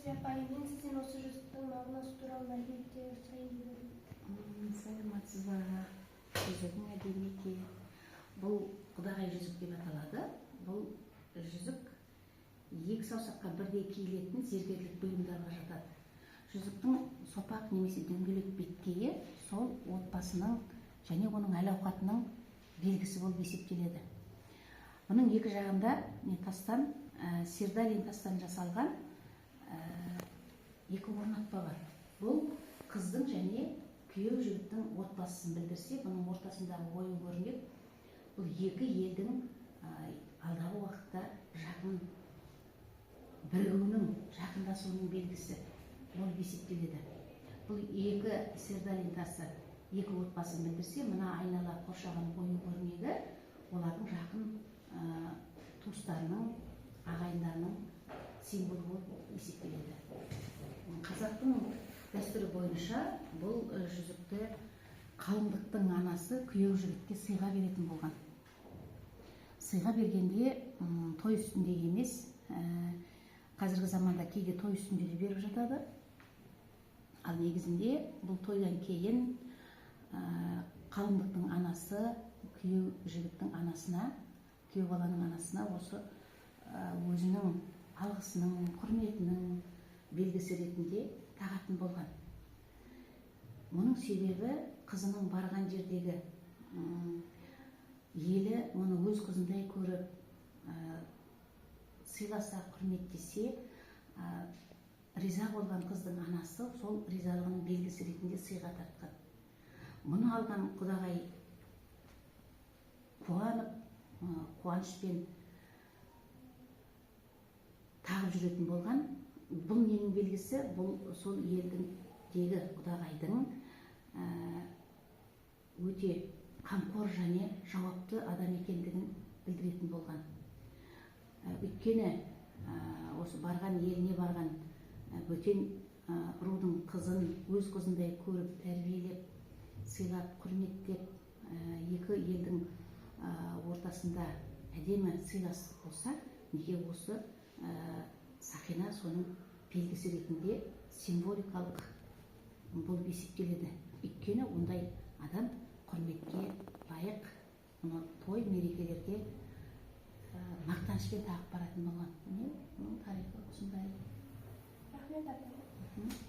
Насиби апай, мен сізден осы жүзіктің мағынасы туралы мәліметтер сұрайын деп едім. Саламатсызбы? Жүзігің әдемі. Бұл құдағай жүзік деп аталады. Бұл жүзік екі саусаққа бірдей киілетін зергерлік бұйымдарға жатады. Жүзіктің сопақ немесе дөңгелек беткейі сол отбасының және оның әл-ауқатының белгісі болып есептеледі. Бұның екі жағында тастан, сердалин тастан жасалған екі орнатпа бар. Бұл қыздың және күйеу жігіттің отбасын білдірсе, бұның ортасындағы ою көрінеді. Бұл екі елдің алдағы уақытта жақын бірігуінің, жақындасуының белгісі болып есептеледі. Бұл екі сердалин тасы екі отбасын білдірсе, мына айнала қоршаған ою көрінеді. Олардың жақын туыстарының, ағайындарының символы болып есептеледі. Қазақтың дәстүрі бойынша бұл жүзікті қалыңдықтың анасы күйеу жігітке сыйға беретін болған. Сыйға бергенде той үстінде емес, қазіргі заманда кейде той үстінде де беріп жатады. Ал негізінде бұл тойдан кейін қалыңдықтың анасы күйеу жігіттің анасына, күйеу баланың анасына осы өзінің алғысының, құрметінің белгісі ретінде тағатын болған. Мұның себебі қызының барған жердегі елі оны өз қызындай көріп, сыйласа, құрметтесе, риза болған қыздың анасы сол ризалығының белгісі ретінде сыйға тартқан. Мұны алған құдағай қуанып, қуанышпен тағып жүретін болған. Бұл ненің белгісі? Бұл сол елдегі құдағайдың өте қамқор және жауапты адам екендігін білдіретін болған. Өйткені осы барған еліне барған бөтен рудың қызын өз қызындай көріп, тәрбиелеп, сыйлап, құрметтеп, екі елдің ортасында әдемі сыйлас болса, неге осы сақина соның белгісі ретінде символикалық болып есептеледі. Өйткені ондай адам құрметке лайық, той мерекелерге мақтанышпен тағып баратын болған. Тарихы осындай. Рахмет апай.